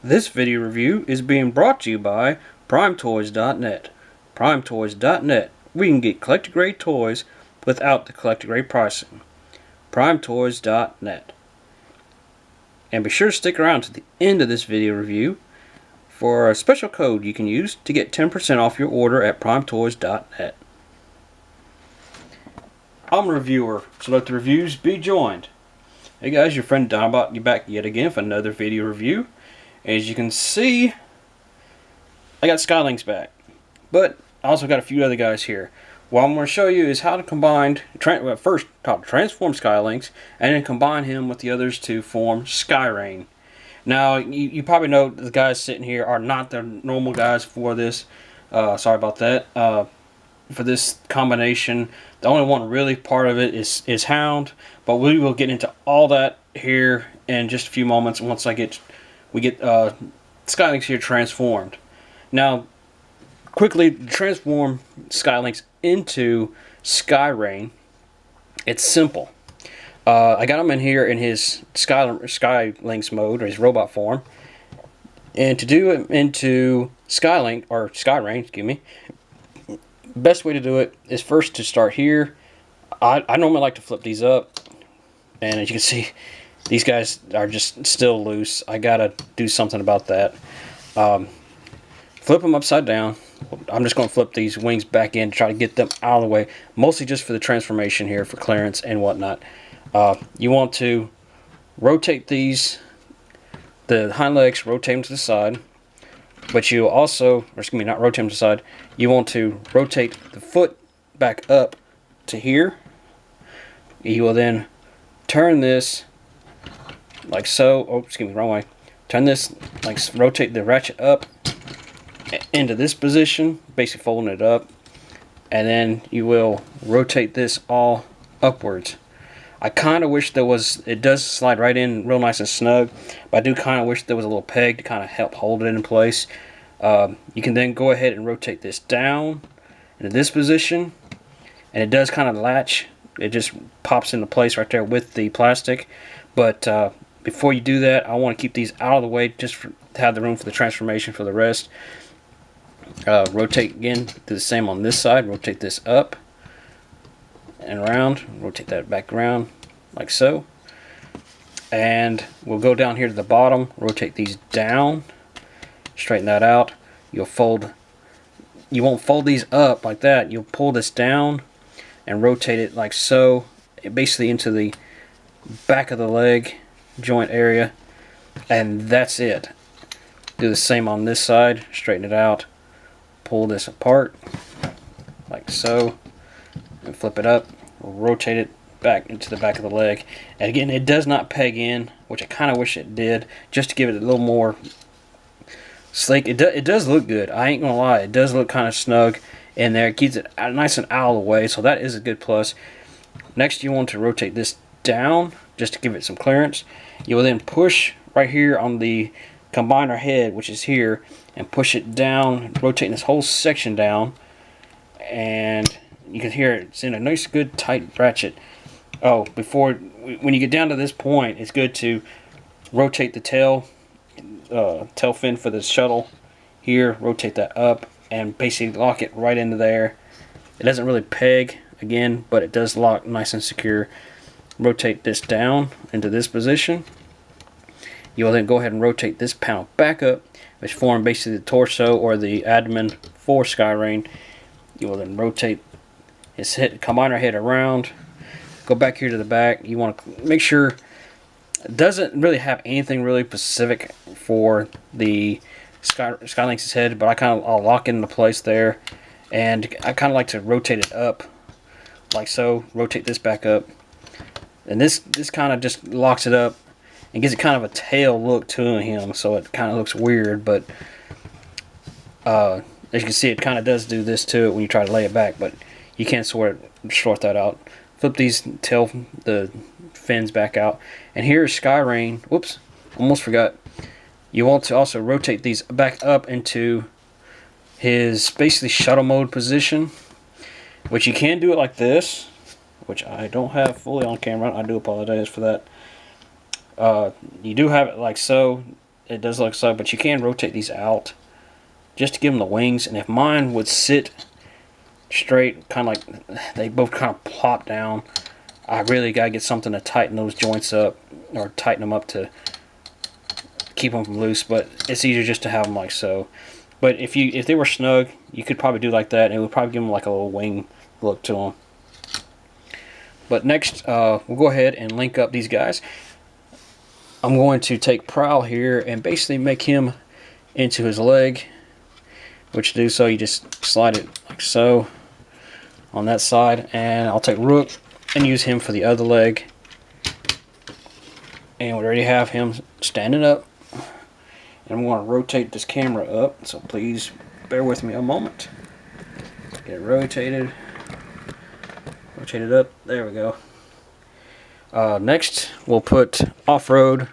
This video review is being brought to you by PrimeToys.net. PrimeToys.net. We can get collector grade toys without the collector grade pricing. PrimeToys.net. And be sure to stick around to the end of this video review for a special code you can use to get 10% off your order at PrimeToys.net. I'm a reviewer, so let the reviews be joined. Hey guys, your friend Dinobot, you back yet again for another video review. As you can see, I got Skylinks back, but I also got a few other guys here. What I'm going to show you is how to combine, first how to transform Skylinks, and then combine him with the others to form Skyrain. Now, you probably know the guys sitting here are not the normal guys for this. Sorry about that. For this combination, the only one really part of it is Hound, but we will get into all that here in just a few moments once we get Skylinks here transformed. Now, quickly transform Skylinks into Skyrain. It's simple. I got him in here in his Skylinks mode, or his robot form. And to do it into Skylink, or Skyrain, excuse me, best way to do it is first to start here. I normally like to flip these up. And as you can see, these guys are just still loose. I gotta do something about that. Flip them upside down. I'm just going to flip these wings back in to try to get them out of the way, mostly just for the transformation here, for clearance and whatnot. You want to rotate these, the hind legs, rotate them to the side, but you also, or excuse me, not rotate them to the side, you want to rotate the foot back up to here. You will then turn this like so. Oh, excuse me, wrong way. Turn this, like, rotate the ratchet up into this position, basically folding it up, and then you will rotate this all upwards. I kind of wish there was, it does slide right in real nice and snug, but I do kind of wish there was a little peg to kind of help hold it in place. You can then go ahead and rotate this down into this position, and it does kind of latch. It just pops into place right there with the plastic. But before you do that, I want to keep these out of the way just to have the room for the transformation for the rest. Rotate again, do the same on this side. Rotate this up and around. Rotate that back around like so. And we'll go down here to the bottom. Rotate these down. Straighten that out. You won't fold these up like that. You'll pull this down and rotate it like so, basically into the back of the leg joint area, and that's it. Do the same on this side. Straighten it out. Pull this apart like so, and flip it up. Rotate it back into the back of the leg. And again, it does not peg in, which I kind of wish it did, just to give it a little more sleek. It does look good. I ain't gonna lie. It does look kind of snug in there. It keeps it nice and out of the way, so that is a good plus. Next, you want to rotate this down just to give it some clearance. You will then push right here on the combiner head, which is here, and push it down, rotating this whole section down, and you can hear it's in a nice good tight ratchet. Oh, when you get down to this point, it's good to rotate the tail fin for the shuttle here. Rotate that up and basically lock it right into there. It doesn't really peg again, but it does lock nice and secure. Rotate this down into this position. You will then go ahead and rotate this panel back up, which forms basically the torso or the abdomen for Skyrain. You will then rotate his combiner head around. Go back here to the back. You want to make sure it doesn't really have anything really specific for the Skylinks' head, but I'll lock it into place there, and I kind of like to rotate it up like so. Rotate this back up, and this kind of just locks it up and gives it kind of a tail look to him, so it kind of looks weird. But as you can see, it kind of does do this to it when you try to lay it back, but you can't sort that out. Flip the fins back out, and here's Skyrain. Whoops, almost forgot. You want to also rotate these back up into his basically shuttle mode position, which you can do it like this, which I don't have fully on camera. I do apologize for that. You do have it like so. it does look so, but you can rotate these out just to give them the wings. And if mine would sit straight, kind of like they both kind of plop down, I really got to get something to tighten those joints up, or tighten them up to keep them from loose. But it's easier just to have them like so. But if they were snug, you could probably do like that, and it would probably give them like a little wing look to them. But next, we'll go ahead and link up these guys. I'm going to take Prowl here and basically make him into his leg. Which to do so, you just slide it like so on that side, and I'll take Rook and use him for the other leg. And we already have him standing up. And I'm going to rotate this camera up, so please bear with me a moment. Get it rotated. Rotate it up. There we go. Next, we'll put off-road.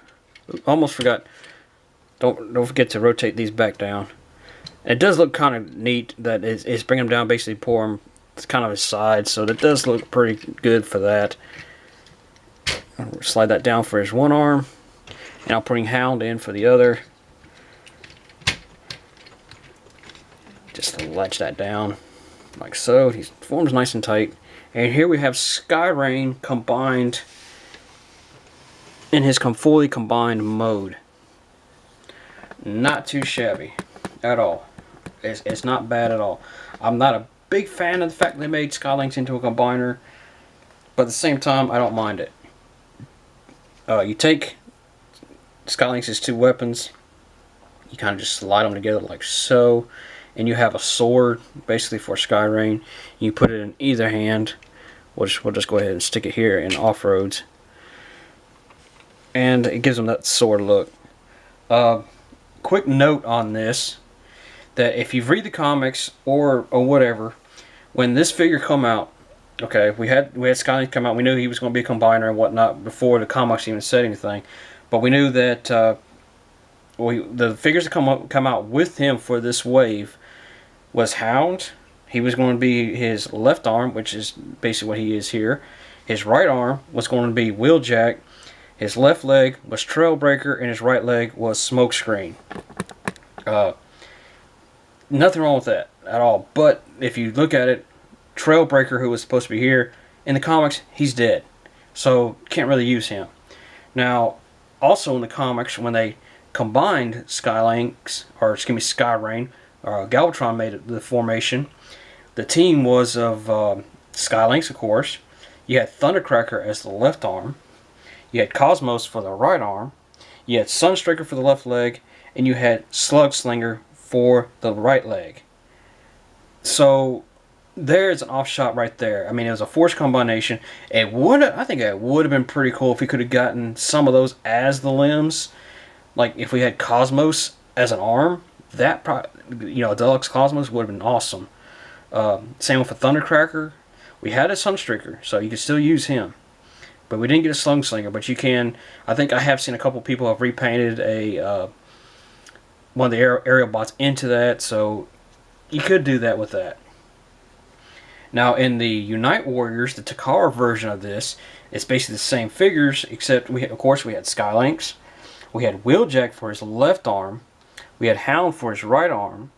Almost forgot. Don't forget to rotate these back down. It does look kind of neat that it's bringing them down, basically pour them. It's kind of his side, so that does look pretty good for that. I'll slide that down for his one arm, and I'll bring Hound in for the other. Just latch that down like so. He forms nice and tight. And here we have Skyrain combined in his fully combined mode. Not too shabby at all. It's not bad at all. I'm not a big fan of the fact they made Skylynx into a combiner, but at the same time, I don't mind it. You take Skylynx's two weapons, you kind of just slide them together like so, and you have a sword basically for Skyrain. You put it in either hand. We'll just go ahead and stick it here in off-roads, and it gives them that sword look. Quick note on this, that if you read the comics or whatever, when this figure come out, okay, we had Skylynx come out. We knew he was going to be a combiner and whatnot before the comics even said anything, but we knew that the figures that come out with him for this wave was Hound. He was going to be his left arm, which is basically what he is here. His right arm was going to be Wheeljack. His left leg was Trailbreaker, and his right leg was Smokescreen. Nothing wrong with that at all. But if you look at it, Trailbreaker, who was supposed to be here, in the comics, he's dead. So can't really use him. Now, also in the comics, when they combined Skyrain, Galvatron made the formation. The team was of Skylinks, of course. You had Thundercracker as the left arm. You had Cosmos for the right arm. You had Sunstreaker for the left leg. And you had Slugslinger for the right leg. So there's an off shot right there. I mean, it was a forced combination. I think it would have been pretty cool if we could have gotten some of those as the limbs. Like if we had Cosmos as an arm, Deluxe Cosmos would have been awesome. Same with Thundercracker. We had a Sunstreaker, so you could still use him. But we didn't get a Slugslinger, but you can. I think I have seen a couple people have repainted one of the aerial bots into that, so you could do that with that. Now in the Unite Warriors, the Takara version of this, it's basically the same figures, except of course we had Skylynx, we had Wheeljack for his left arm, we had Hound for his right arm,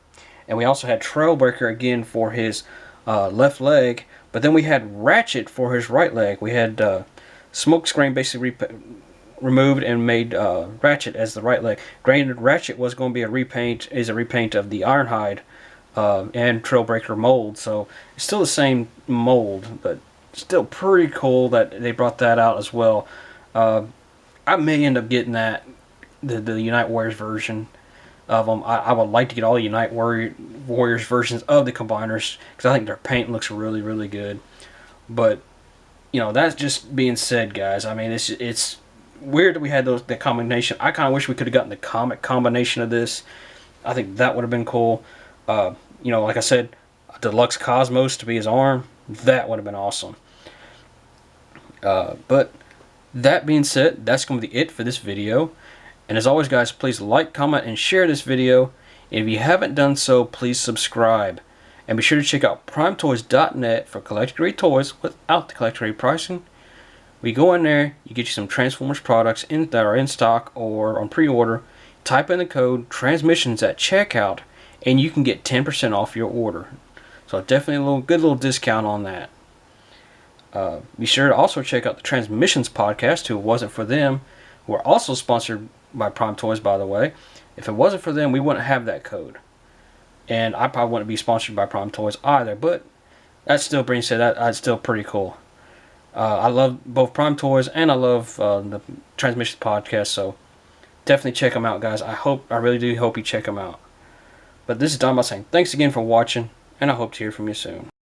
and we also had Trailbreaker again for his left leg, but then we had Ratchet for his right leg. We had Smokescreen basically removed and made Ratchet as the right leg. Granted, Ratchet was going to be a repaint of the Ironhide and Trailbreaker mold, so it's still the same mold, but still pretty cool that they brought that out as well. I may end up getting the Unite Warriors version of them. I would like to get all Unite Warriors versions of the combiners because I think their paint looks really, really good. But that's just being said, guys. I mean, it's weird that we had that combination. I kind of wish we could have gotten the comic combination of this. I think that would have been cool. Like I said, Deluxe Cosmos to be his arm, that would have been awesome. But that being said, that's going to be it for this video. And as always, guys, please like, comment, and share this video. If you haven't done so, please subscribe. And be sure to check out PrimeToys.net for collector-grade toys without the collector-grade pricing. We go in there, you get you some Transformers products that are in stock or on pre-order. type in the code transmissions at checkout, and you can get 10% off your order. So definitely a good little discount on that. Be sure to also check out the Transmissions podcast, who it wasn't for them. We're also sponsored by Prime Toys, by the way. If it wasn't for them, we wouldn't have that code. And I probably wouldn't be sponsored by Prime Toys either, but that still brings it, that's still pretty cool. I love both Prime Toys and I love the Transmissions podcast, so definitely check them out, guys. I really do hope you check them out. But this is Don saying thanks again for watching, and I hope to hear from you soon.